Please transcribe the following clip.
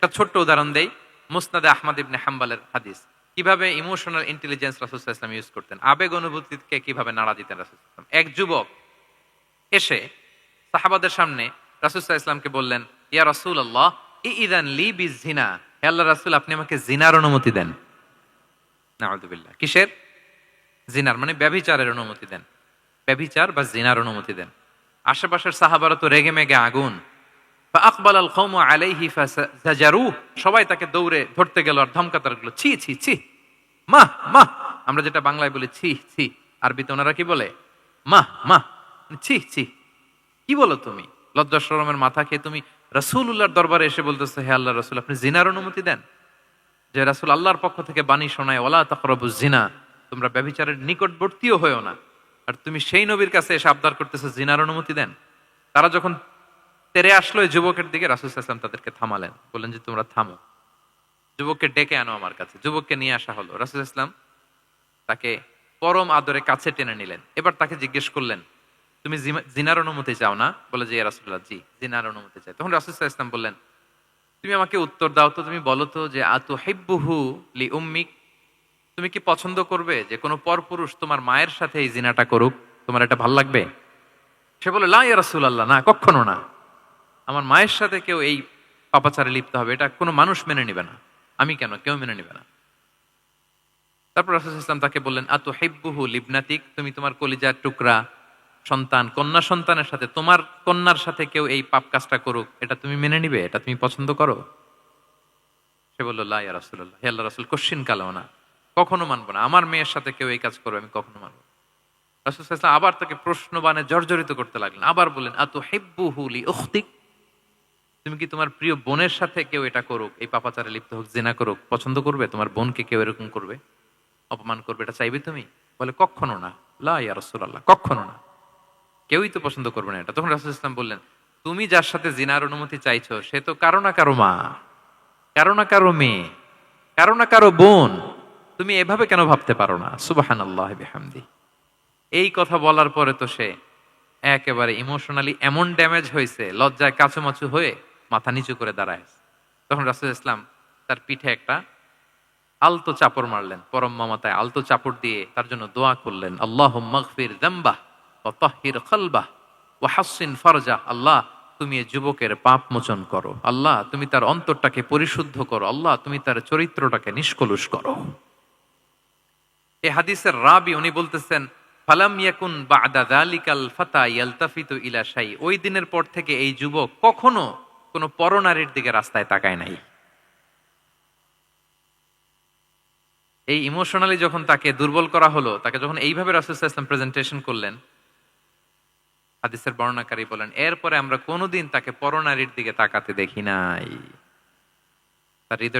একটা ছোট্ট উদাহরণ দেই, মুসনাদে আহমদ ইবনে হাম্বলের হাদিস। কিভাবে ইমোশনাল ইন্টেলিজেন্স রাসূল সাল্লাল্লাহু আলাইহি ওয়াসাল্লাম ইউজ করতেন, আবেগ অনুভূতিকে কিভাবে নাড়া দিতেন রাসূল সাল্লাল্লাহু আলাইহি ওয়াসাল্লাম। এক যুবক এসে সাহাবাদের সামনে রাসূল সাল্লাল্লাহু আলাইহি ওয়াসাল্লামকে বললেন, ইয়া রাসূলুল্লাহ ইযান লি বিজিনা, হে আল্লাহর রাসূল আপনি আমাকে জিনার অনুমতি দেন। নাউযুবিল্লাহ। কিসের? জিনার, মানে ব্যভিচারের অনুমতি দেন। ব্যভিচার বা জিনার অনুমতি দেন। আশেপাশের সাহাবারা তো রেগে মেগে আগুন। ফাআকবাল আল কওমু আলাইহি ফাজাজারুহ, সবাই তাকে দৌড়ে ধরতে গেল আর ধমকাতে লাগলো, ছি ছি ছি, মাহ মাহ। আমরা যেটা বাংলায় বলি ছি ছি, আরবিতে ওনারা কি বলে? মাহ মাহ, ছি ছি। কি বলো তুমি? লজ্জা শরমের মাথা খেয়ে তুমি রাসূলুল্লাহর দরবারে এসে বলতেছো, হে আল্লাহর রাসূল আপনি জিনার অনুমতি দেন? যে রাসূল আল্লাহর পক্ষ থেকে বাণী শোনায়, ওয়ালা তাকরাবুজ জিনা, তোমরা ব্যভিচারের নিকটবর্তীও হয়ো না। আর তুমি সেই নবীর কাছে এসে আবদার করতেছো জিনার অনুমতি দেন? তারা যখন তেরে আসলো এই যুবকের দিকে, রাসূল সাল্লাল্লাহু আলাইহি ওয়াসাল্লাম তাদেরকে থামালেন, বললেন যে তোমরা থামো, যুবককে ডেকে আনো আমার কাছে। যুবককে নিয়ে আসা হলো। রাসূল সাল্লাল্লাহু আলাইহি ওয়াসাল্লাম তাকে পরম আদরে কাছে টেনে নিলেন। এবার তাকে জিজ্ঞেস করলেন, তুমি জিনার অনুমতি চাও না? বলে যে, ইয়া রাসূলুল্লাহ জি, জিনার অনুমতি চাই। তখন রাসূল সাল্লাল্লাহু আলাইহি ওয়াসাল্লাম বললেন, তুমি আমাকে উত্তর দাও তো, তুমি বলো তো যে আতুহিব্বুহু লি উম্মিক, তুমি কি পছন্দ করবে যে কোনো পরপুরুষ তোমার মায়ের সাথে এই জিনাটা করুক? তোমার এটা ভাল লাগবে? সে বলে, লা ইয়া রাসূলুল্লাহ, না, কখনো না। আমার মায়ের সাথে কেউ এই পাপাচারে লিপ্ত হবে, এটা কোনো মানুষ মেনে নিবে না। আমি কেন, কেউ মেনে নিবে না। তারপর রাসূল সাল্লাল্লাহু আলাইহি ওয়াসাল্লাম তাকে বললেন, আতুহিব্বুহু লিবনাতিক, তুমি তোমার কলিজার টুকরা সন্তান, কন্যা সন্তানের সাথে, তোমার কন্যার সাথে কেউ এই পাপ কাজটা করুক, এটা তুমি মেনে নিবে? এটা তুমি পছন্দ করো? সে বলল, লা ইয়া রাসূলুল্লাহ, হে আল্লাহর রাসূল কশ্চিন কালেও না, কখনো মানবো না। আমার মেয়ের সাথে কেউ এই কাজ করবে আমি কখনো মানবো না। রাসূল সাল্লাল্লাহু আলাইহি ওয়াসাল্লাম আবার তাকে প্রশ্নবাণে জর্জরিত করতে লাগলেন। আবার বললেন, আতুহিব্বুহু লি উখতিক, তুমি কি তোমার প্রিয় বোনের সাথে কেউ এটা করুক, এই পাপাচারে লিপ্ত হোক, জিনা করুক, পছন্দ করবে? তোমার বোনকে কেউ এরকম করবে, অপমান করবে, এটা চাইবে তুমি? বলে, কখনো না। লা ইয়া রাসূলুল্লাহ, কখনো না, কেউই তো পছন্দ করবে না এটা। তখন রাসূল সাল্লাল্লাহু আলাইহি ওয়াসাল্লাম বললেন, তুমি যার সাথে জিনার অনুমতি চাইছো সে তো কারো না কারো মা, কারো না কারো মেয়ে, কারো না কারো বোন। তুমি এভাবে কেন ভাবতে পারো না? সুবহানাল্লাহি বিহামদি। এই কথা বলার পরে তো সে একেবারে ইমোশনালি এমন ড্যামেজ হয়েছে, লজ্জায় কাচুমাচু হয়ে মাথা নিচু করে দাঁড়ায়। তখন রাসূল ইসলাম তার পিঠে একটা আলতো চাপড় মারলেন, পরম মমতায় আলতো চাপড় দিয়ে তার জন্য দোয়া করলেন, আল্লাহুম্মা গফির যামবাহ ওয়া তাহহির কলবাহ ওয়া হাসসিন ফারজাহ। আল্লাহ তুমি এই যুবকের পাপ মোচন করো, আল্লাহ তুমি তার অন্তরটাকে পরিশুদ্ধ করো, আল্লাহ তুমি তার চরিত্রটাকে নিষ্কলুষ করো। এই হাদিসের রাবি উনি বলতেছেন, ফালাম ইয়াকুন বা'দা যালিকাল ফাতা ইয়ালতাফিতু ইলা শাই, ওই দিনের পর থেকে এই যুবক কখনো কোনো পরনারীর দিকে রাস্তায় তাকায় নাই। এই ইমোশনালি যখন তাকে দুর্বল করা হলো, তাকে যখন এইভাবে রাসূল সাল্লাল্লাহু আলাইহি ওয়াসাল্লাম প্রেজেন্টেশন করলেন, হাদিসের বর্ণনাকারী বলেন, এরপরে আমরা কোনোদিন তাকে পরনারীর দিকে তাকাতে দেখি নাই। তার হৃদয়টা